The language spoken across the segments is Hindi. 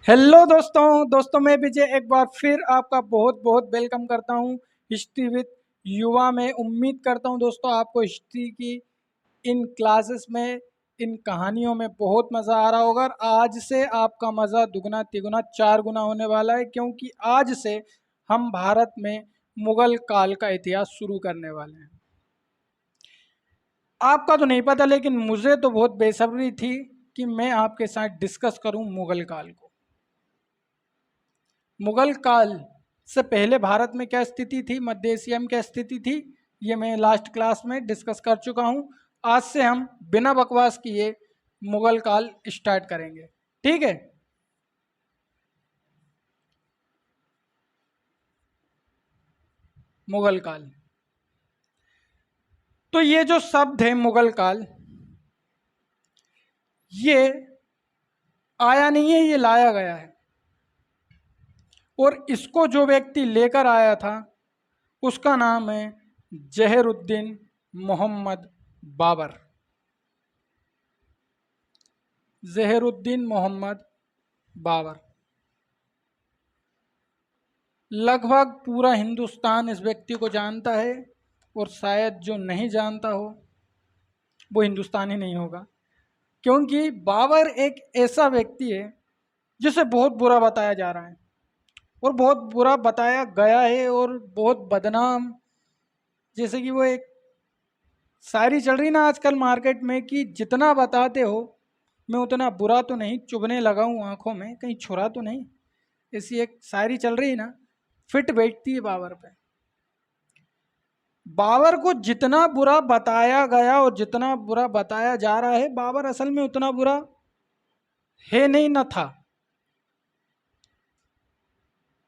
हेलो दोस्तों मैं विजय एक बार फिर आपका बहुत बहुत वेलकम करता हूं हिस्ट्री विद युवा में। उम्मीद करता हूं दोस्तों आपको हिस्ट्री की इन क्लासेस में, इन कहानियों में बहुत मज़ा आ रहा होगा। और आज से आपका मज़ा दुगना तिगुना चार गुना होने वाला है, क्योंकि आज से हम भारत में मुगल काल का इतिहास शुरू करने वाले हैं। आपका तो नहीं पता, लेकिन मुझे तो बहुत बेसब्री थी कि मैं आपके साथ डिस्कस करूं मुगल काल को। मुगल काल से पहले भारत में क्या स्थिति थी, मध्य एशिया में क्या स्थिति थी, ये मैं लास्ट क्लास में डिस्कस कर चुका हूँ। आज से हम बिना बकवास किए मुगल काल स्टार्ट करेंगे, ठीक है। मुगल काल, तो ये जो शब्द है मुगल काल, ये आया नहीं है, ये लाया गया है। और इसको जो व्यक्ति लेकर आया था उसका नाम है जहरुद्दीन मोहम्मद बाबर। जहरुद्दीन मोहम्मद बाबर। लगभग पूरा हिंदुस्तान इस व्यक्ति को जानता है, और शायद जो नहीं जानता हो वो हिंदुस्तानी नहीं होगा, क्योंकि बाबर एक ऐसा व्यक्ति है जिसे बहुत बुरा बताया जा रहा है और बहुत बुरा बताया गया है और बहुत बदनाम। जैसे कि वो एक शायरी चल रही ना आजकल मार्केट में कि जितना बताते हो मैं उतना बुरा तो नहीं, चुभने लगा हूँ आंखों में, कहीं छुरा तो नहीं। ऐसी एक शायरी चल रही ना, फिट बैठती है बाबर पे। बाबर को जितना बुरा बताया गया और जितना बुरा बताया जा रहा है, बाबर असल में उतना बुरा है नहीं, न था।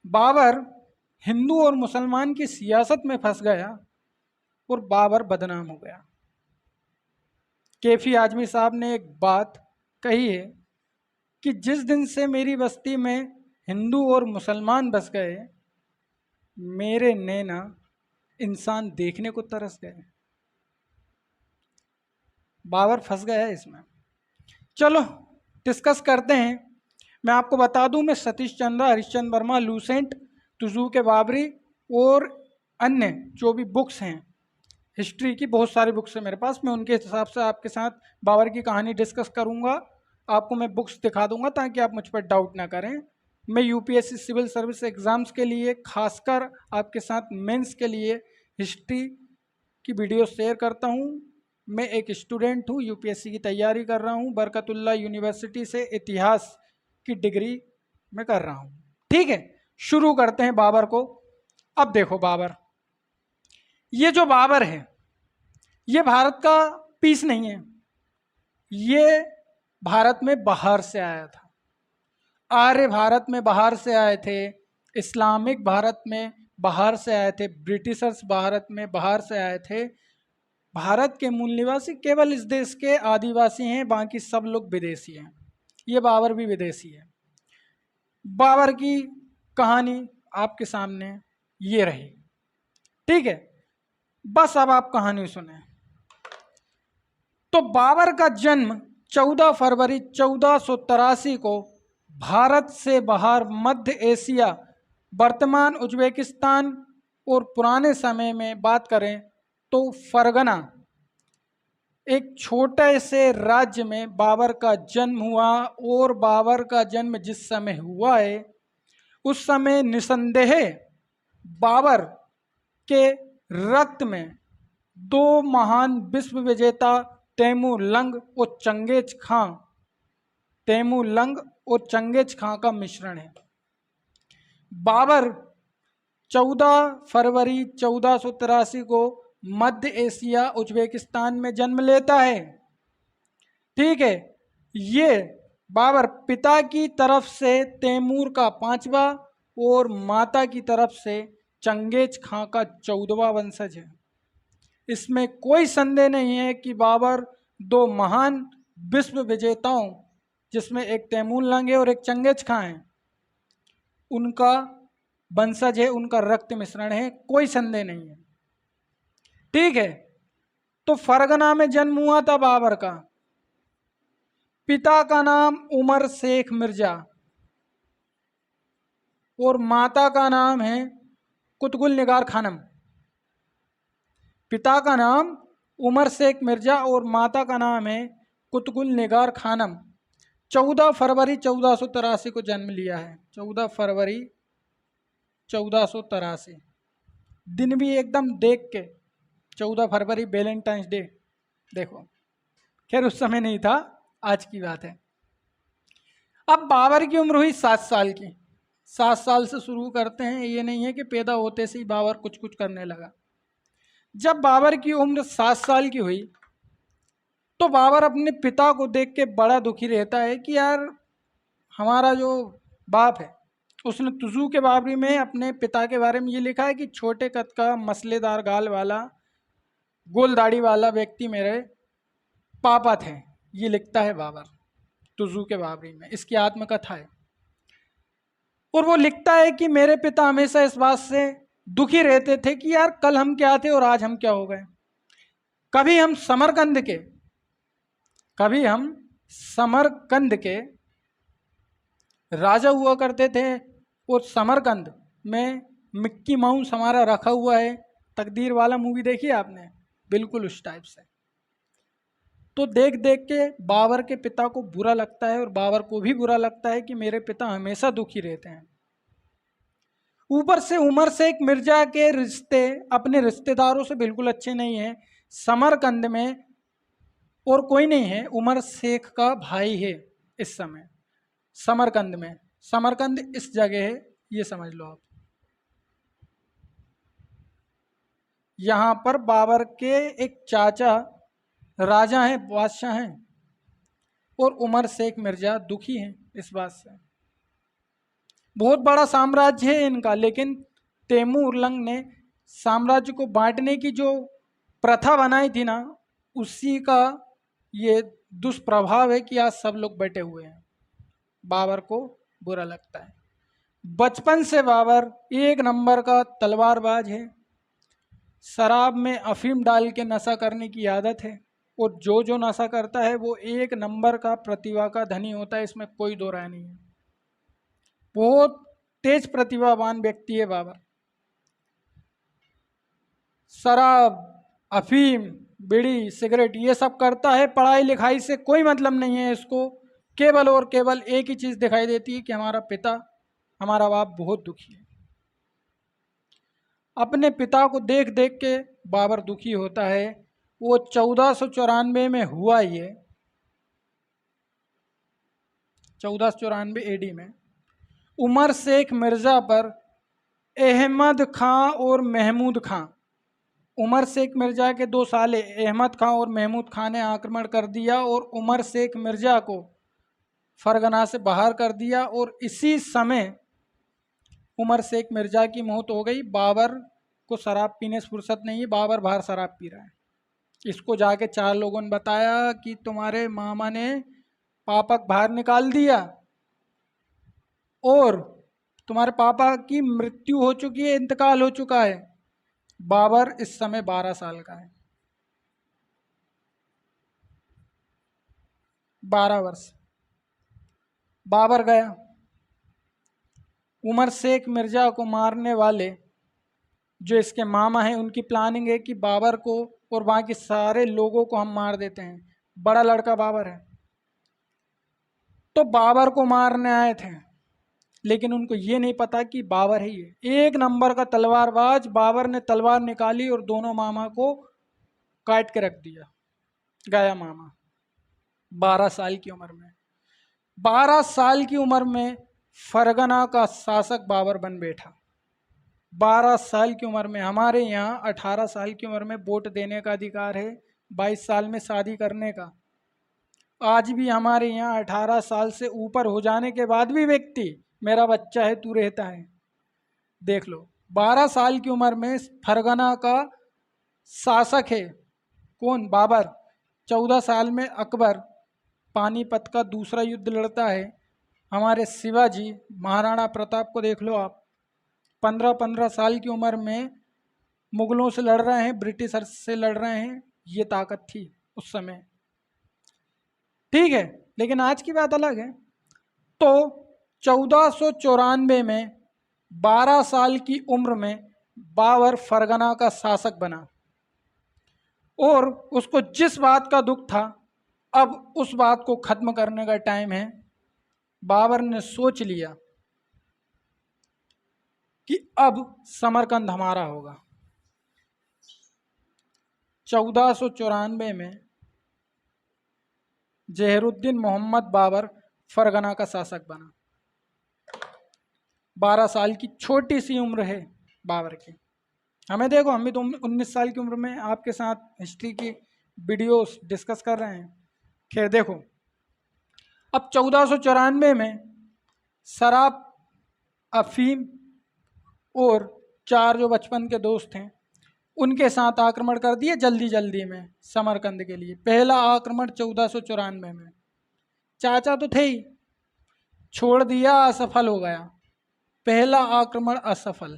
बाबर हिंदू और मुसलमान की सियासत में फंस गया और बाबर बदनाम हो गया। कैफी आजमी साहब ने एक बात कही है कि जिस दिन से मेरी बस्ती में हिंदू और मुसलमान बस गए, मेरे नैना इंसान देखने को तरस गए। बाबर फंस गया है इसमें। चलो डिस्कस करते हैं। मैं आपको बता दूं, मैं सतीश चंद्र, हरिश्चंद्र वर्मा, लूसेंट, तुजू के बाबरी और अन्य जो भी बुक्स हैं, हिस्ट्री की बहुत सारी बुक्स हैं मेरे पास, मैं उनके हिसाब से आपके साथ बाबर की कहानी डिस्कस करूंगा। आपको मैं बुक्स दिखा दूंगा ताकि आप मुझ पर डाउट ना करें। मैं यूपीएससी सिविल सर्विस एग्ज़ाम्स के लिए, खासकर आपके साथ मेंस के लिए हिस्ट्री की वीडियो शेयर करता हूँ। मैं एक स्टूडेंट हूँ, यूपीएससी की तैयारी कर रहा हूँ, बरकतुल्लाह यूनिवर्सिटी से इतिहास की डिग्री मैं कर रहा हूँ, ठीक है। शुरू करते हैं बाबर को। अब देखो बाबर, ये जो बाबर है ये भारत का पीस नहीं है, ये भारत में बाहर से आया था। आर्य भारत में बाहर से आए थे, इस्लामिक भारत में बाहर से आए थे, ब्रिटिशर्स भारत में बाहर से आए थे। भारत के मूल निवासी केवल इस देश के आदिवासी हैं, बाकी सब लोग विदेशी हैं। ये बाबर भी विदेशी है। बाबर की कहानी आपके सामने ये रही, ठीक है। बस अब आप कहानी सुने। तो बाबर का जन्म 14 फरवरी 1483 को भारत से बाहर मध्य एशिया, वर्तमान उज्बेकिस्तान और पुराने समय में बात करें तो फरगना, एक छोटे से राज्य में बाबर का जन्म हुआ। और बाबर का जन्म जिस समय हुआ है उस समय निसंदेह बाबर के रक्त में दो महान विश्व विजेता तैमूरलंग और चंगेज खां, तैमूरलंग और चंगेज खां का मिश्रण है। बाबर 14 फरवरी 1483 को मध्य एशिया उज्बेकिस्तान में जन्म लेता है, ठीक है। ये बाबर पिता की तरफ से तैमूर का 5वां और माता की तरफ से चंगेज खां का 14वां वंशज है। इसमें कोई संदेह नहीं है कि बाबर दो महान विश्व विजेताओं, जिसमें एक तैमूरलंग है और एक चंगेज खां है, उनका वंशज है, उनका रक्त मिश्रण है, कोई संदेह नहीं है, ठीक है। तो फरगना में जन्म हुआ था बाबर का। पिता का नाम उमर शेख मिर्जा, और माता का नाम है कुतुबुल निगार खानम। पिता का नाम उमर शेख मिर्जा और माता का नाम है कुतुबुल निगार खानम। 14 फरवरी 1483 को जन्म लिया है। 14 फरवरी 1483, दिन भी एकदम देख के 14 फरवरी वैलेंटाइंस डे, देखो। खैर उस समय नहीं था, आज की बात है। अब बाबर की उम्र हुई 7 साल की। 7 साल से शुरू करते हैं, ये नहीं है कि पैदा होते से ही बाबर कुछ कुछ करने लगा। जब बाबर की उम्र 7 साल की हुई तो बाबर अपने पिता को देख के बड़ा दुखी रहता है कि यार हमारा जो बाप है उसने तुजू के बाबरी में अपने पिता के बारे में ये लिखा है कि छोटे कद का मसलेदार गाल वाला गोल दाढ़ी वाला व्यक्ति मेरे पापा थे। ये लिखता है बाबर तुजू के बाबरी में, इसकी आत्मकथा है। और वो लिखता है कि मेरे पिता हमेशा इस बात से दुखी रहते थे कि यार कल हम क्या थे और आज हम क्या हो गए। कभी हम समरकंद के राजा हुआ करते थे और समरकंद में मिक्की माउस हमारा रखा हुआ है। तकदीर वाला मूवी देखी आपने? बिल्कुल उस टाइप से। तो देख देख के बाबर के पिता को बुरा लगता है और बाबर को भी बुरा लगता है कि मेरे पिता हमेशा दुखी रहते हैं। ऊपर से उमर शेख मिर्जा के रिश्ते अपने रिश्तेदारों से बिल्कुल अच्छे नहीं हैं। समरकंद में और कोई नहीं है, उमर शेख का भाई है इस समय समरकंद में। समरकंद इस जगह है, ये समझ लो आप। यहाँ पर बाबर के एक चाचा राजा हैं, बादशाह हैं, और उमर शेख मिर्जा दुखी हैं इस बात से। बहुत बड़ा साम्राज्य है इनका, लेकिन तैमूरलंग ने साम्राज्य को बांटने की जो प्रथा बनाई थी ना, उसी का ये दुष्प्रभाव है कि आज सब लोग बैठे हुए हैं। बाबर को बुरा लगता है। बचपन से बाबर एक नंबर का तलवारबाज है। शराब में अफीम डाल के नशा करने की आदत है, और जो जो नशा करता है वो एक नंबर का प्रतिभा का धनी होता है, इसमें कोई दो राय नहीं है। बहुत तेज प्रतिभावान व्यक्ति है बाबर। शराब, अफीम, बीड़ी, सिगरेट ये सब करता है। पढ़ाई लिखाई से कोई मतलब नहीं है इसको। केवल और केवल एक ही चीज़ दिखाई देती है कि हमारा पिता, हमारा बाप बहुत दुखी है। अपने पिता को देख देख के बाबर दुखी होता है। वो 1494 में हुआ, ये 1494 एडी में उमर शेख मिर्जा पर अहमद खां और महमूद खां, उमर शेख मिर्जा के 2 साले अहमद खां और महमूद खां ने आक्रमण कर दिया और उमर शेख मिर्जा को फरगना से बाहर कर दिया। और इसी समय उमर शेख मिर्जा की मौत हो गई। बाबर को शराब पीने से फुर्सत नहीं है, बाबर बाहर शराब पी रहा है। इसको जाके 4 लोगों ने बताया कि तुम्हारे मामा ने पापा को बाहर निकाल दिया और तुम्हारे पापा की मृत्यु हो चुकी है, इंतकाल हो चुका है। बाबर इस समय 12 साल का है, 12 वर्ष। बाबर गया। उमर शेख मिर्जा को मारने वाले जो इसके मामा हैं, उनकी प्लानिंग है कि बाबर को और वहाँ के सारे लोगों को हम मार देते हैं। बड़ा लड़का बाबर है, तो बाबर को मारने आए थे, लेकिन उनको ये नहीं पता कि बाबर है ये। एक नंबर का तलवारबाज। बाबर ने तलवार निकाली और दोनों मामा को काट के रख दिया। गया मामा 12 साल की उम्र में। 12 साल की उम्र में फरगना का शासक बाबर बन बैठा। 12 साल की उम्र में। हमारे यहाँ 18 साल की उम्र में वोट देने का अधिकार है, 22 साल में शादी करने का। आज भी हमारे यहाँ 18 साल से ऊपर हो जाने के बाद भी व्यक्ति मेरा बच्चा है तू रहता है। देख लो, 12 साल की उम्र में फरगना का शासक है कौन? बाबर। 14 साल में अकबर पानीपत का दूसरा युद्ध लड़ता है। हमारे शिवाजी महाराणा प्रताप को देख लो आप, 15-15 साल की उम्र में मुगलों से लड़ रहे हैं, ब्रिटिशर से लड़ रहे हैं। ये ताकत थी उस समय, ठीक है। लेकिन आज की बात अलग है। तो 1494 में 12 साल की उम्र में बाबर फरगना का शासक बना और उसको जिस बात का दुख था, अब उस बात को खत्म करने का टाइम है। बाबर ने सोच लिया कि अब समरकंद हमारा होगा। 1494 में जहरुद्दीन मोहम्मद बाबर फरगना का शासक बना। 12 साल की छोटी सी उम्र है बाबर की। हमें देखो, हम भी तो 19 साल की उम्र में आपके साथ हिस्ट्री की वीडियोस डिस्कस कर रहे हैं। खैर देखो, अब 1494 में शराब, अफीम और 4 जो बचपन के दोस्त हैं उनके साथ आक्रमण कर दिए जल्दी जल्दी में समरकंद के लिए। पहला आक्रमण 1494 में, चाचा तो थे ही, छोड़ दिया, असफल हो गया। पहला आक्रमण असफल,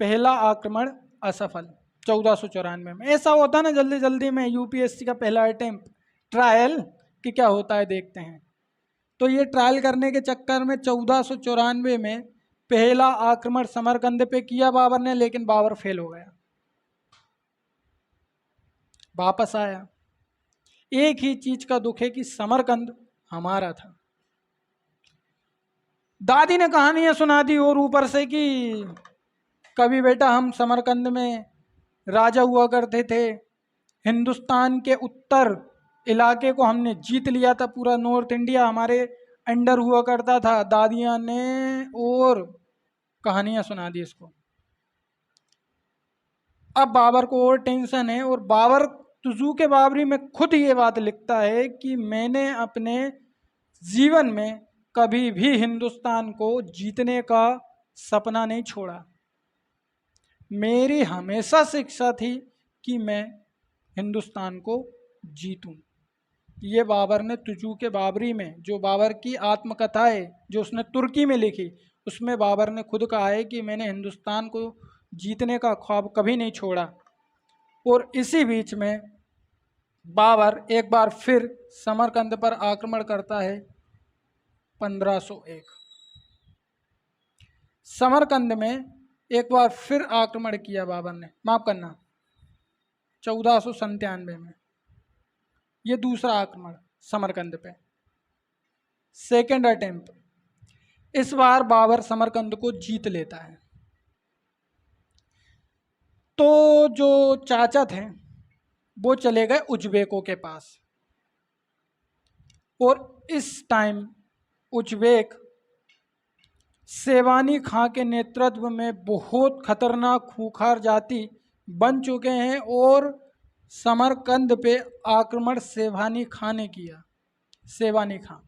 पहला आक्रमण असफल 1494 में। ऐसा होता ना जल्दी जल्दी में, यूपीएससी का पहला अटेम्प्ट, ट्रायल कि क्या होता है देखते हैं। तो ये ट्रायल करने के चक्कर में 1494 में पहला आक्रमण समरकंद पे किया बाबर ने, लेकिन बाबर फेल हो गया, वापस आया। एक ही चीज का दुख है कि समरकंद हमारा था। दादी ने कहानियां सुना दी और ऊपर से कि कभी बेटा हम समरकंद में राजा हुआ करते थे, हिंदुस्तान के उत्तर इलाके को हमने जीत लिया था, पूरा नॉर्थ इंडिया हमारे अंडर हुआ करता था। दादियां ने और कहानियां सुना दी इसको। अब बाबर को और टेंशन है, और बाबर तुजूक बाबरी में खुद ये बात लिखता है कि मैंने अपने जीवन में कभी भी हिंदुस्तान को जीतने का सपना नहीं छोड़ा। मेरी हमेशा से इच्छा थी कि मैं हिंदुस्तान को जीतूं। ये बाबर ने तुजूक बाबरी में, जो बाबर की आत्मकथा है जो उसने तुर्की में लिखी, उसमें बाबर ने खुद कहा है कि मैंने हिंदुस्तान को जीतने का ख्वाब कभी नहीं छोड़ा। और इसी बीच में बाबर एक बार फिर समरकंद पर आक्रमण करता है 1501। समरकंद में एक बार फिर आक्रमण किया बाबर ने, माफ करना 1497 में। ये दूसरा आक्रमण समरकंद पे, सेकेंड अटेम्प्ट। इस बार बाबर समरकंद को जीत लेता है। तो जो चाचा थे वो चले गए उज्बेकों के पास, और इस टाइम उज्बेक सेवानी खां के नेतृत्व में बहुत खतरनाक खूंखार जाति बन चुके हैं, और समरकंद पे आक्रमण सेवानी खां ने किया। सेवानी खां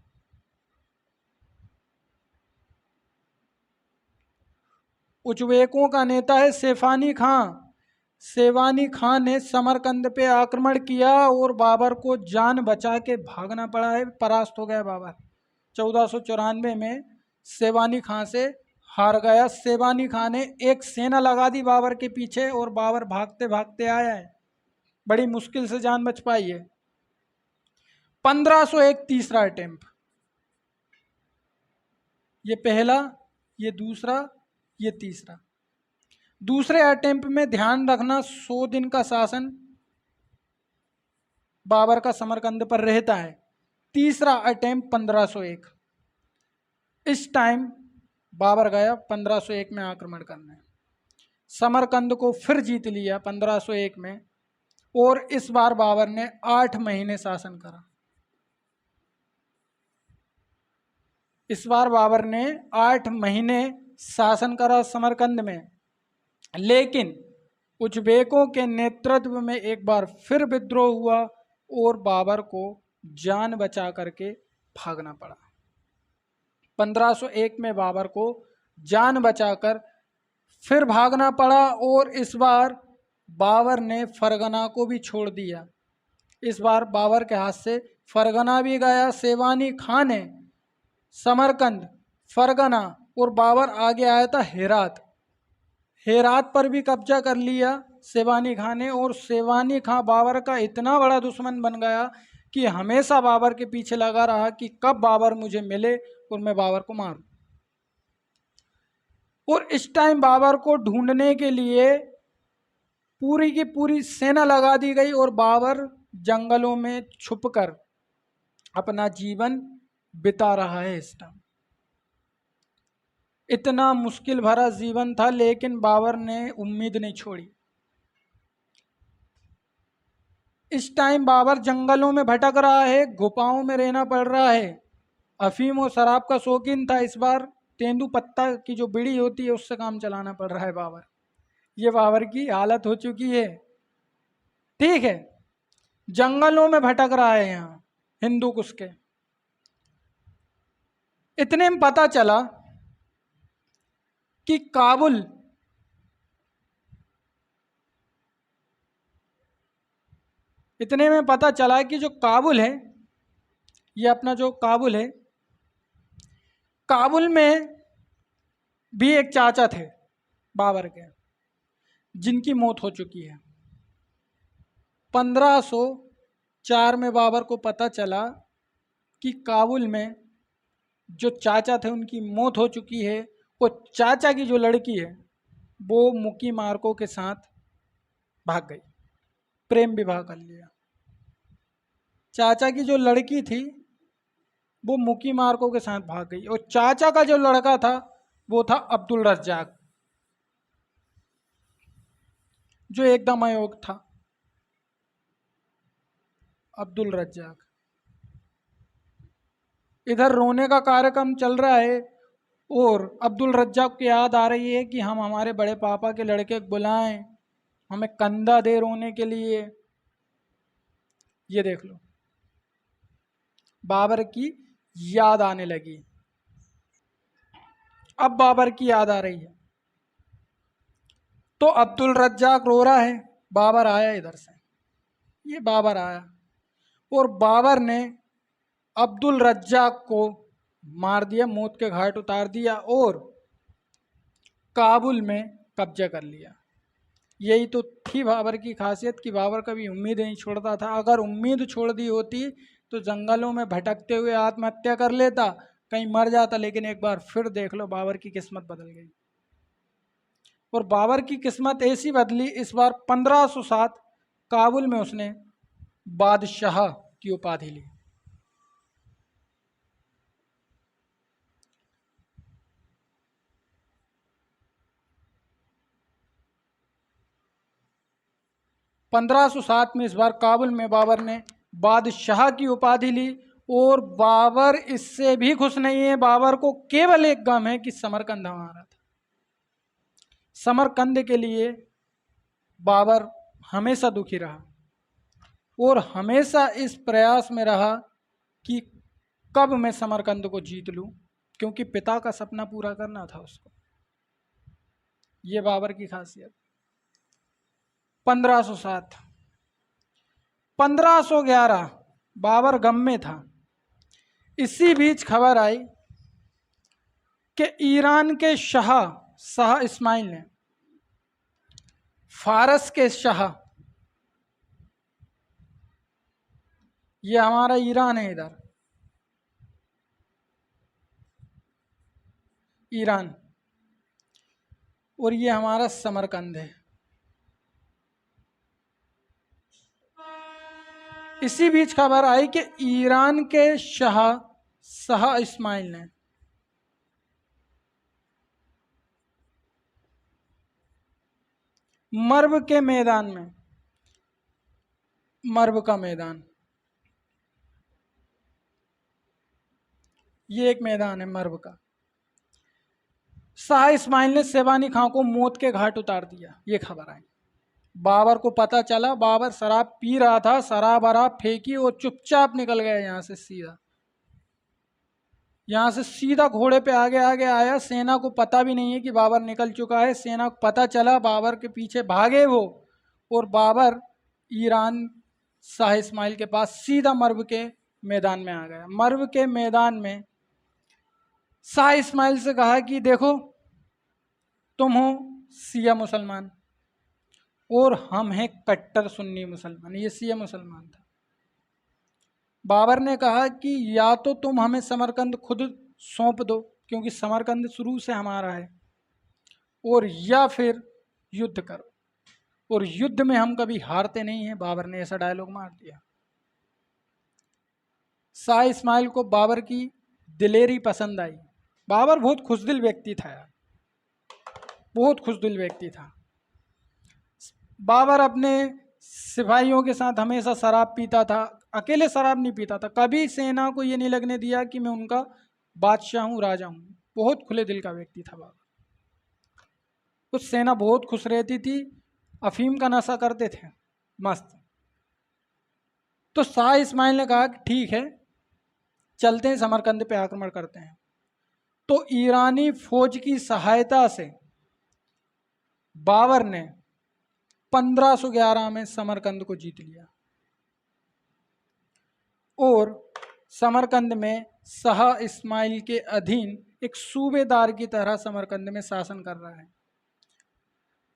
उज्बेकों का नेता है सेफानी खां। सेवानी खां ने समरकंद पे आक्रमण किया और बाबर को जान बचा के भागना पड़ा है, परास्त हो गया बाबर। 1494 में सेवानी खां से हार गया। सेवानी खां ने एक सेना लगा दी बाबर के पीछे, और बाबर भागते भागते आया है, बड़ी मुश्किल से जान बच पाई है। 1501 तीसरा अटेम्प्ट, ये पहला, ये दूसरा, ये तीसरा। दूसरे अटेम्प्ट में ध्यान रखना 100 दिन का शासन बाबर का समरकंद पर रहता है। तीसरा अटेम्प्ट 1501। इस टाइम बाबर गया 1501 में आक्रमण करने, समरकंद को फिर जीत लिया 1501 में, और इस बार बाबर ने 8 महीने शासन करा। इस बार बाबर ने 8 महीने शासन करा समरकंद में, लेकिन उज्बेकों के नेतृत्व में एक बार फिर विद्रोह हुआ और बाबर को जान बचा करके भागना पड़ा। 1501 में बाबर को जान बचाकर फिर भागना पड़ा, और इस बार बाबर ने फरगना को भी छोड़ दिया। इस बार बाबर के हाथ से फरगना भी गया। सेवानी खां ने समरकंद, फरगना, और बाबर आगे आया था हेरात। हेरात पर भी कब्जा कर लिया सेवानी खां ने, और सेवानी खां बाबर का इतना बड़ा दुश्मन बन गया कि हमेशा बाबर के पीछे लगा रहा कि कब बाबर मुझे मिले और मैं बाबर को मारूं। और इस टाइम बाबर को ढूंढने के लिए पूरी की पूरी सेना लगा दी गई और बाबर जंगलों में छुपकर अपना जीवन बिता रहा है इस टाइम। इतना मुश्किल भरा जीवन था, लेकिन बाबर ने उम्मीद नहीं छोड़ी। इस टाइम बाबर जंगलों में भटक रहा है, गुफाओं में रहना पड़ रहा है। अफीम और शराब का शौकीन था। इस बार तेंदू पत्ता की जो बीड़ी होती है उससे काम चलाना पड़ रहा है बाबर। ये बाबर की हालत हो चुकी है। ठीक है, जंगलों में भटक रहा है यहाँ हिंदू कुश के। इतने में पता चला कि काबुल इतने में पता चला कि जो काबुल है, ये अपना जो काबुल है, काबुल में भी एक चाचा थे बाबर के, जिनकी मौत हो चुकी है। 1504 में बाबर को पता चला कि काबुल में जो चाचा थे उनकी मौत हो चुकी है। वो चाचा की जो लड़की है वो मुकी मार्को के साथ भाग गई, प्रेम विवाह कर लिया। चाचा की जो लड़की थी वो मुकी मार्को के साथ भाग गई। और चाचा का जो लड़का था वो था अब्दुल रज्जाक, जो एकदम अयोग्य था। अब्दुल रज्जाक इधर रोने का कार्यक्रम चल रहा है और अब्दुल रज्जाक को याद आ रही है कि हम हमारे बड़े पापा के लड़के को बुलाएं, हमें कंधा दे रोने के लिए। ये देख लो, बाबर की याद आने लगी। अब बाबर की याद आ रही है तो अब्दुल रज्जाक रो रहा है। बाबर आया इधर से, ये बाबर आया और बाबर ने अब्दुल रज्जाक को मार दिया, मौत के घाट उतार दिया और काबुल में कब्जा कर लिया। यही तो थी बाबर की खासियत कि बाबर कभी उम्मीद नहीं छोड़ता था। अगर उम्मीद छोड़ दी होती तो जंगलों में भटकते हुए आत्महत्या कर लेता, कहीं मर जाता। लेकिन एक बार फिर देख लो, बाबर की किस्मत बदल गई। और बाबर की किस्मत ऐसी बदली, इस बार 1507 काबुल में उसने बादशाह की उपाधि ली। पंद्रह सौ सात में इस बार काबुल में बाबर ने बादशाह की उपाधि ली। और बाबर इससे भी खुश नहीं है। बाबर को केवल एक गम है कि समरकंद हमारा था। समरकंद के लिए बाबर हमेशा दुखी रहा और हमेशा इस प्रयास में रहा कि कब मैं समरकंद को जीत लूं, क्योंकि पिता का सपना पूरा करना था उसको। ये बाबर की खासियत। 1507 1511 बाबर गम में था। इसी बीच खबर आई कि ईरान के शाह इस्माइल ने फारस के शाह, ये हमारा ईरान है, इधर ईरान, और ये हमारा समरकंद है। इसी बीच खबर आई कि ईरान के शाह इस्माइल ने मर्व के मैदान में, मर्व का मैदान, ये एक मैदान है मर्व का, शाह इस्माइल ने सेबानी खां को मौत के घाट उतार दिया। ये खबर आई। बाबर को पता चला। बाबर शराब पी रहा था, शराब वराब फेंकी और चुपचाप निकल गया यहाँ से सीधा। यहाँ से सीधा घोड़े पे आगे आगे आया। सेना को पता भी नहीं है कि बाबर निकल चुका है। सेना को पता चला, बाबर के पीछे भागे वो, और बाबर ईरान शाह इस्माइल के पास सीधा मर्व के मैदान में आ गया। मर्व के मैदान में शाह इस्माइल से कहा कि देखो, तुम हो शिया मुसलमान और हम हैं कट्टर सुन्नी मुसलमान। ये शिया मुसलमान था। बाबर ने कहा कि या तो तुम हमें समरकंद खुद सौंप दो, क्योंकि समरकंद शुरू से हमारा है, और या फिर युद्ध करो, और युद्ध में हम कभी हारते नहीं हैं। बाबर ने ऐसा डायलॉग मार दिया। शाह इस्माइल को बाबर की दिलेरी पसंद आई। बाबर बहुत खुशदिल व्यक्ति था यार, बहुत खुशदिल व्यक्ति था। बाबर अपने सिपाहियों के साथ हमेशा शराब पीता था, अकेले शराब नहीं पीता था, कभी सेना को ये नहीं लगने दिया कि मैं उनका बादशाह हूँ, राजा हूँ। बहुत खुले दिल का व्यक्ति था बाबर। उस सेना बहुत खुश रहती थी, अफीम का नशा करते थे मस्त। तो शाह इस्माइल ने कहा कि ठीक है, चलते हैं समरकंद पे आक्रमण करते हैं। तो ईरानी फौज की सहायता से बाबर ने 1511 में समरकंद को जीत लिया, और समरकंद में शाह इस्माइल के अधीन एक सूबेदार की तरह समरकंद में शासन कर रहा है।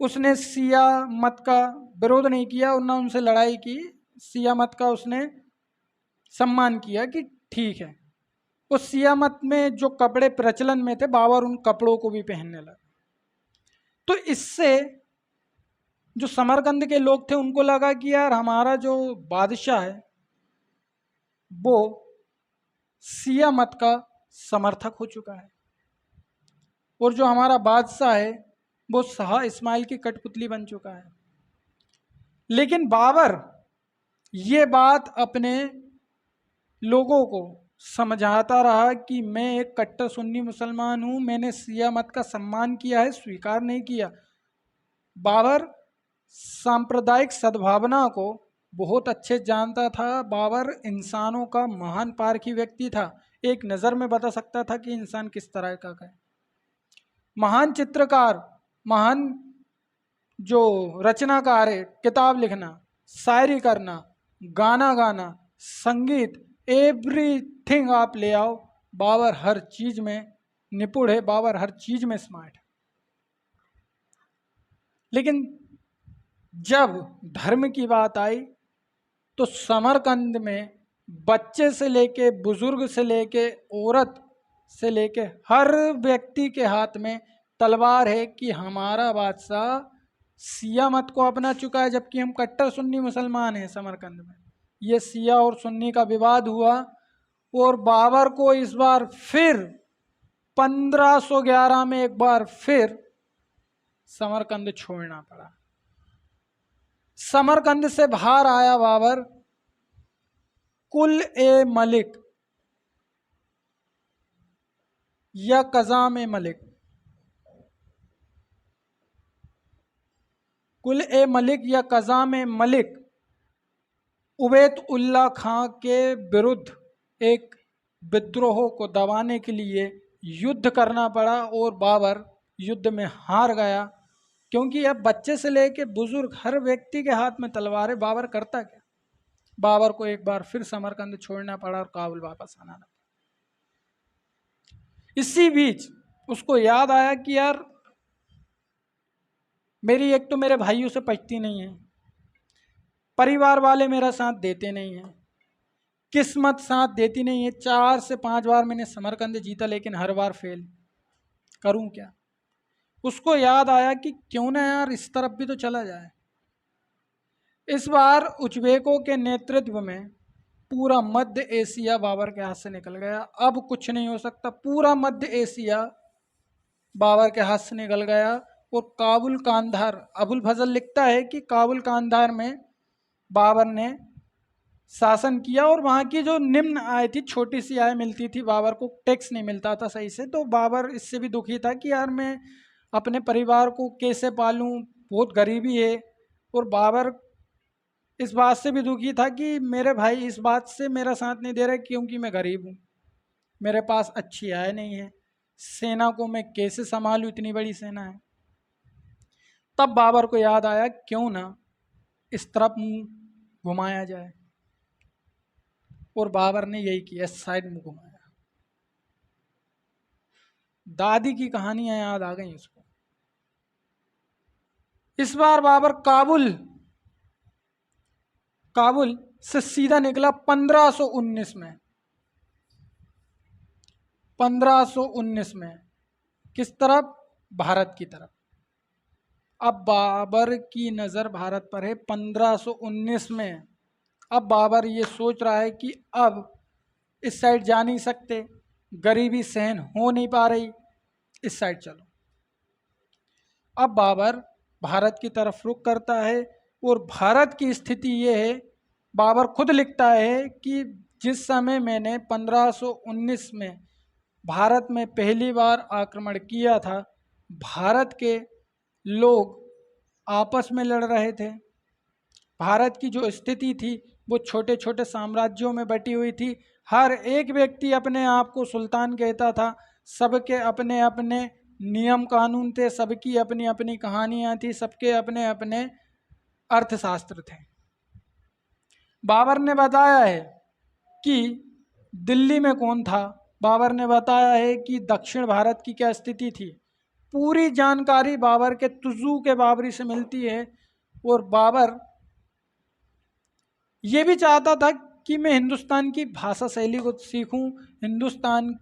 उसने सिया मत का विरोध नहीं किया और ना उनसे लड़ाई की। सिया मत का उसने सम्मान किया कि ठीक है। उस सिया मत में जो कपड़े प्रचलन में थे, बाबर उन कपड़ों को भी पहनने लगा। तो इससे जो समरकंद के लोग थे उनको लगा कि यार हमारा जो बादशाह है वो सिया मत का समर्थक हो चुका है, और जो हमारा बादशाह है वो शाह इस्माइल की कठपुतली बन चुका है। लेकिन बाबर ये बात अपने लोगों को समझाता रहा कि मैं एक कट्टर सुन्नी मुसलमान हूँ, मैंने सिया मत का सम्मान किया है, स्वीकार नहीं किया। बाबर सांप्रदायिक सद्भावना को बहुत अच्छे जानता था। बाबर इंसानों का महान पारखी व्यक्ति था, एक नज़र में बता सकता था कि इंसान किस तरह का है। महान चित्रकार, महान जो रचनाकार है, किताब लिखना, शायरी करना, गाना गाना, संगीत, एवरीथिंग आप ले आओ, बाबर हर चीज में निपुण है, बाबर हर चीज में स्मार्ट है। लेकिन जब धर्म की बात आई तो समरकंद में बच्चे से लेके बुजुर्ग से लेके औरत से लेके हर व्यक्ति के हाथ में तलवार है कि हमारा बादशाह सिया मत को अपना चुका है, जबकि हम कट्टर सुन्नी मुसलमान हैं। समरकंद में ये सिया और सुन्नी का विवाद हुआ, और बाबर को इस बार फिर 1511 में एक बार फिर समरकंद छोड़ना पड़ा। समरकंद से बाहर आया बाबर कुल ए मलिक या कज़ाम ए मलिक, कुल ए मलिक या कज़ाम ए मलिक उबैद उल्ला खां के विरुद्ध एक विद्रोह को दबाने के लिए युद्ध करना पड़ा, और बाबर युद्ध में हार गया। क्योंकि अब बच्चे से लेके बुजुर्ग हर व्यक्ति के हाथ में तलवार है, बाबर करता क्या? बाबर को एक बार फिर समरकंद छोड़ना पड़ा और काबुल वापस आना पड़ा। इसी बीच उसको याद आया कि यार मेरी एक तो मेरे भाइयों से पचती नहीं है, परिवार वाले मेरा साथ देते नहीं हैं, किस्मत साथ देती नहीं है। 4 से 5 बार मैंने समरकंद जीता लेकिन हर बार फेल, करूं क्या? उसको याद आया कि क्यों ना यार इस तरफ भी तो चला जाए। इस बार उज्बेकों के नेतृत्व में पूरा मध्य एशिया बाबर के हाथ से निकल गया। अब कुछ नहीं हो सकता, पूरा मध्य एशिया बाबर के हाथ से निकल गया। और काबुल कांधार, अबुल फजल लिखता है कि काबुल कांधार में बाबर ने शासन किया, और वहाँ की जो निम्न आय थी, छोटी सी आय मिलती थी, बाबर को टैक्स नहीं मिलता था सही से। तो बाबर इससे भी दुखी था कि यार मैं अपने परिवार को कैसे पालूं, बहुत गरीबी है। और बाबर इस बात से भी दुखी था कि मेरे भाई इस बात से मेरा साथ नहीं दे रहे क्योंकि मैं गरीब हूँ, मेरे पास अच्छी आय नहीं है, सेना को मैं कैसे संभालूं, इतनी बड़ी सेना है। तब बाबर को याद आया क्यों ना इस तरफ मुंह घुमाया जाए, और बाबर ने यही किया, इस साइड मुंह घुमाया। दादी की कहानियां याद आ गई उसको। इस बार बाबर काबुल से सीधा निकला 1519 में। 1519 में किस तरफ? भारत की तरफ। अब बाबर की नज़र भारत पर है 1519 में। अब बाबर ये सोच रहा है कि अब इस साइड जा नहीं सकते, गरीबी सहन हो नहीं पा रही, इस साइड चलो। अब बाबर भारत की तरफ रुख करता है और भारत की स्थिति ये है, बाबर खुद लिखता है कि जिस समय मैंने 1519 में भारत में पहली बार आक्रमण किया था, भारत के लोग आपस में लड़ रहे थे। भारत की जो स्थिति थी वो छोटे छोटे साम्राज्यों में बटी हुई थी। हर एक व्यक्ति अपने आप को सुल्तान कहता था, सबके अपने अपने नियम कानून थे, सबकी अपनी अपनी कहानियाँ थी, सबके अपने अपने अर्थशास्त्र थे। बाबर ने बताया है कि दिल्ली में कौन था, बाबर ने बताया है कि दक्षिण भारत की क्या स्थिति थी। पूरी जानकारी बाबर के तुजू के बाबरी से मिलती है। और बाबर ये भी चाहता था कि मैं हिंदुस्तान की भाषा शैली को सीखूं, हिंदुस्तान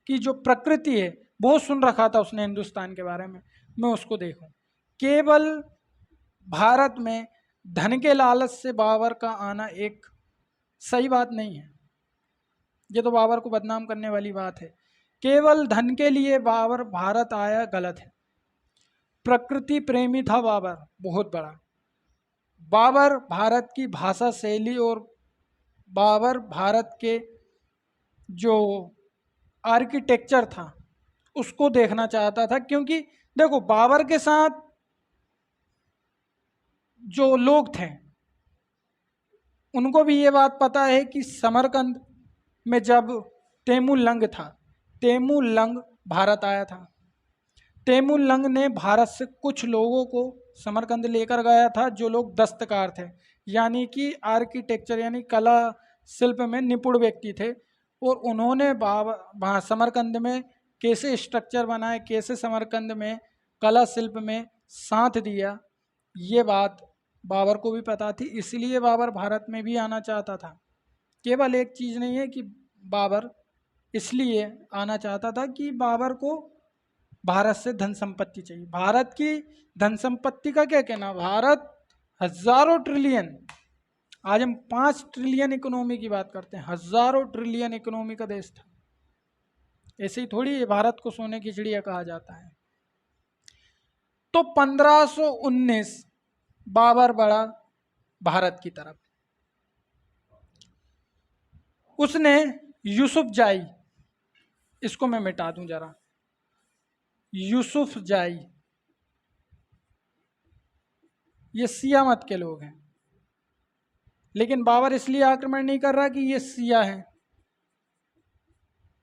की जो प्रकृति है, बहुत सुन रखा था उसने हिंदुस्तान के बारे में, मैं उसको देखूं। केवल भारत में धन के लालच से बाबर का आना एक सही बात नहीं है, ये तो बाबर को बदनाम करने वाली बात है। केवल धन के लिए बाबर भारत आया, गलत है। प्रकृति प्रेमी था बाबर, बहुत बड़ा। बाबर भारत की भाषा शैली और बाबर भारत के जो आर्किटेक्चर था उसको देखना चाहता था। क्योंकि देखो, बाबर के साथ जो लोग थे उनको भी ये बात पता है कि समरकंद में जब तैमूर था, तैमूर भारत आया था। तैमूर ने भारत से कुछ लोगों को समरकंद लेकर गया था, जो लोग दस्तकार थे, यानी कि आर्किटेक्चर यानी कला शिल्प में निपुण व्यक्ति थे। और उन्होंने वहाँ समरकंद में कैसे स्ट्रक्चर बनाए, कैसे समरकंद में कला शिल्प में साथ दिया, ये बात बाबर को भी पता थी। इसलिए बाबर भारत में भी आना चाहता था। केवल एक चीज़ नहीं है कि बाबर इसलिए आना चाहता था कि बाबर को भारत से धन संपत्ति चाहिए। भारत की धन संपत्ति का क्या कहना, भारत हजारों ट्रिलियन, आज हम 5 ट्रिलियन इकोनॉमी की बात करते हैं, हजारों ट्रिलियन इकोनॉमी का देश था। ऐसे ही थोड़ी भारत को सोने की चिड़िया कहा जाता है। तो 1519 बाबर बढ़ा भारत की तरफ। उसने यूसुफ जाई, इसको मैं मिटा दूं जरा, यूसुफ जाई ये सिया मत के लोग हैं, लेकिन बाबर इसलिए आक्रमण नहीं कर रहा कि ये सिया हैं।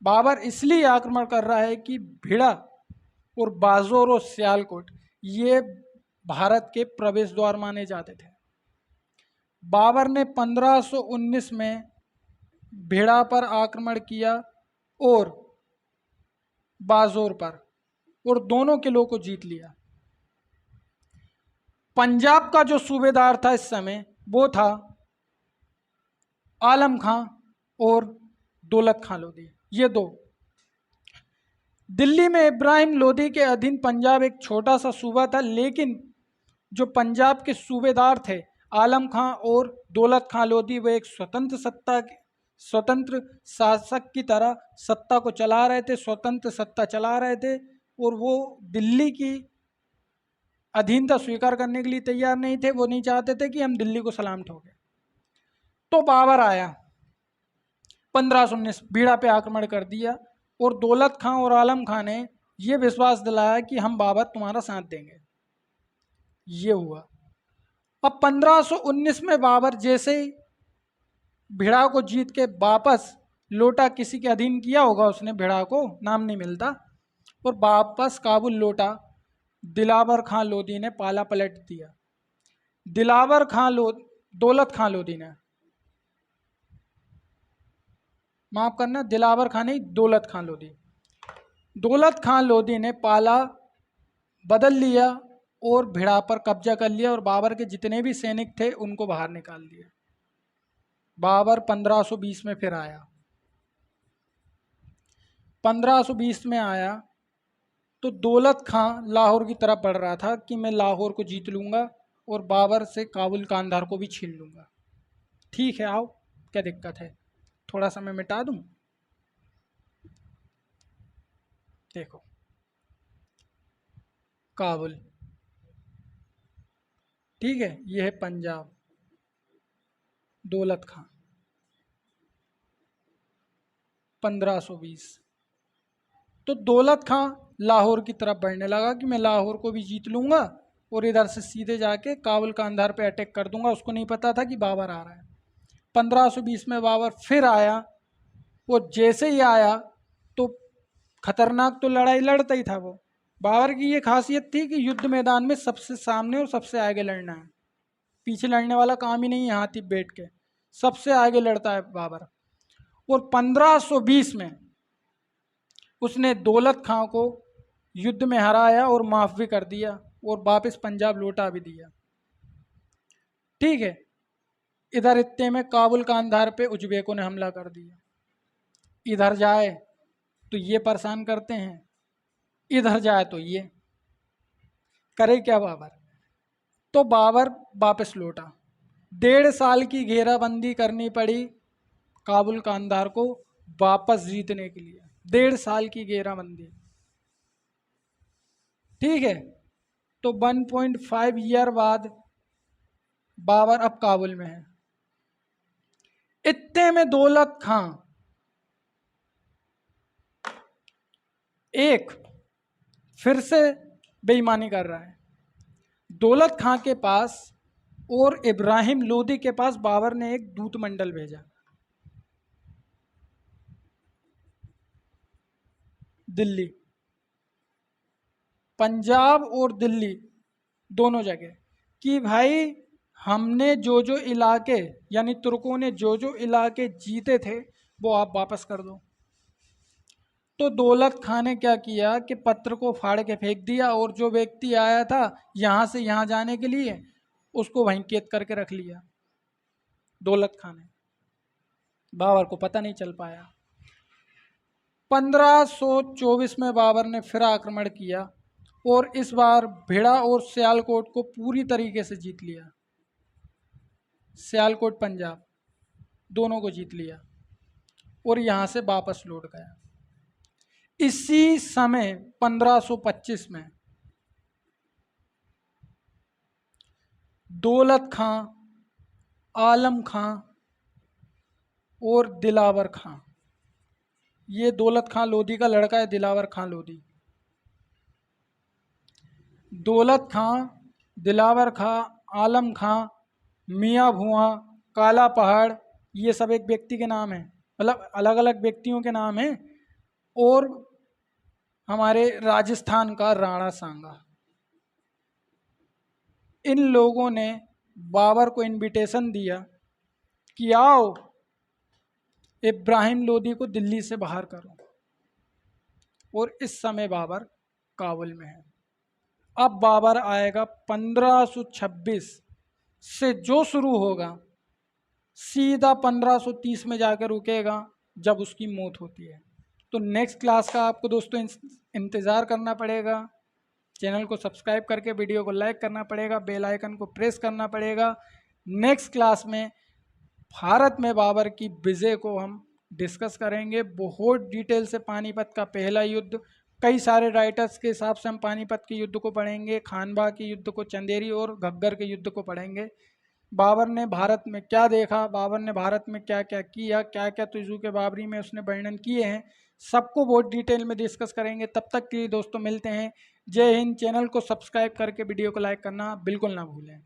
बाबर इसलिए आक्रमण कर रहा है कि भिड़ा और बाजोर और सियालकोट ये भारत के प्रवेश द्वार माने जाते थे। बाबर ने 1519 में भिड़ा पर आक्रमण किया और बाजोर पर, और दोनों किलों को जीत लिया। पंजाब का जो सूबेदार था इस समय वो था आलम खां और दौलत खां लोधी, ये दो। दिल्ली में इब्राहिम लोधी के अधीन पंजाब एक छोटा सा सूबा था, लेकिन जो पंजाब के सूबेदार थे आलम खां और दौलत खां लोधी, वो एक स्वतंत्र शासक की तरह सत्ता को चला रहे थे, स्वतंत्र सत्ता चला रहे थे। और वो दिल्ली की अधीनता स्वीकार करने के लिए तैयार नहीं थे। वो नहीं चाहते थे कि हम दिल्ली को सलाम ठोकें। तो बाबर आया 1519, बीड़ा पे आक्रमण कर दिया और दौलत खां और आलम खां ने ये विश्वास दिलाया कि हम बाबर तुम्हारा साथ देंगे। ये हुआ। अब 1519 में बाबर जैसे ही भिड़ा को जीत के वापस लौटा, किसी के अधीन किया होगा उसने भिड़ा को, नाम नहीं मिलता, और वापस काबुल लौटा, दिलावर खां लोधी ने पाला पलट दिया। दौलत खां लोधी ने, माफ करना, दिलावर खां नहीं, दौलत खां लोधी। दौलत खां लोधी ने पाला बदल लिया और भिड़ा पर कब्जा कर लिया और बाबर के जितने भी सैनिक थे उनको बाहर निकाल दिया। बाबर 1520 में फिर आया। 1520 में आया तो दौलत खां लाहौर की तरफ बढ़ रहा था कि मैं लाहौर को जीत लूँगा और बाबर से काबुल कांधार को भी छीन लूँगा। ठीक है, आओ, क्या दिक्कत है, थोड़ा सा मैं मिटा दूँ। देखो, काबुल, ठीक है, ये है पंजाब, दौलत खां 1520। तो दौलत खां लाहौर की तरफ बढ़ने लगा कि मैं लाहौर को भी जीत लूँगा और इधर से सीधे जाके काबुल कांधार पे अटैक कर दूंगा। उसको नहीं पता था कि बाबर आ रहा है। 1520 में बाबर फिर आया। वो जैसे ही आया तो खतरनाक तो लड़ाई लड़ता ही था वो। बाबर की ये खासियत थी कि युद्ध मैदान में सबसे सामने और सबसे आगे लड़ना है, पीछे लड़ने वाला काम ही नहीं है हाथी बैठ के, सबसे आगे लड़ता है बाबर। और 1520 में उसने दौलत खां को युद्ध में हराया और माफ भी कर दिया और वापस पंजाब लौटा भी दिया। ठीक है, इधर इतने में काबुल कांधार पे उज्बेकों ने हमला कर दिया। इधर जाए तो ये परेशान करते हैं, इधर जाए तो ये करे क्या बाबर। तो बाबर वापस लौटा। 1.5 साल की घेराबंदी करनी पड़ी काबुल कांधार को वापस जीतने के लिए। 1.5 साल की घेराबंदी, ठीक है। तो 1.5 ईयर बाद बाबर अब काबुल में है। इतने में दौलत खां एक फिर से बेईमानी कर रहा है। दौलत खां के पास और इब्राहिम लोदी के पास बाबर ने एक दूत मंडल भेजा दिल्ली, पंजाब और दिल्ली दोनों जगह, कि भाई हमने जो जो इलाके, यानी तुर्कों ने जो जो इलाके जीते थे वो आप वापस कर दो। तो दौलत खां ने क्या किया कि पत्र को फाड़ के फेंक दिया और जो व्यक्ति आया था यहाँ से यहाँ जाने के लिए उसको वहीं कैद करके रख लिया दौलत खां ने। बाबर को पता नहीं चल पाया। 1524 में बाबर ने फिर आक्रमण किया और इस बार भिड़ा और सियालकोट को पूरी तरीके से जीत लिया। सियालकोट पंजाब दोनों को जीत लिया और यहाँ से वापस लौट गया। इसी समय 1525 में दौलत खां, आलम खां और दिलावर खां, ये दौलत खां लोधी का लड़का है, दिलावर खां लोधी। दौलत खां, दिलावर खां, आलम खां, मियाँ भुआ, काला पहाड़, ये सब एक व्यक्ति के नाम हैं, मतलब अलग अलग व्यक्तियों के नाम हैं। और हमारे राजस्थान का राणा सांगा, इन लोगों ने बाबर को इनविटेशन दिया कि आओ इब्राहिम लोदी को दिल्ली से बाहर करो। और इस समय बाबर काबुल में है। अब बाबर आएगा 1526 से, जो शुरू होगा सीधा 1530 में जाकर रुकेगा जब उसकी मौत होती है। तो नेक्स्ट क्लास का आपको दोस्तों इंतज़ार करना पड़ेगा। चैनल को सब्सक्राइब करके वीडियो को लाइक करना पड़ेगा, बेल आइकन को प्रेस करना पड़ेगा। नेक्स्ट क्लास में भारत में बाबर की विजय को हम डिस्कस करेंगे बहुत डिटेल से। पानीपत का पहला युद्ध, कई सारे राइटर्स के हिसाब से हम पानीपत के युद्ध को पढ़ेंगे, खानबा के युद्ध को, चंदेरी और घग्गर के युद्ध को पढ़ेंगे। बाबर ने भारत में क्या देखा, बाबर ने भारत में क्या क्या किया, क्या क्या तुज़ूक़ बाबरी में उसने वर्णन किए हैं, सबको बहुत डिटेल में डिस्कस करेंगे। तब तक के लिए दोस्तों मिलते हैं। जय हिंद। चैनल को सब्सक्राइब करके वीडियो को लाइक करना बिल्कुल ना भूलें।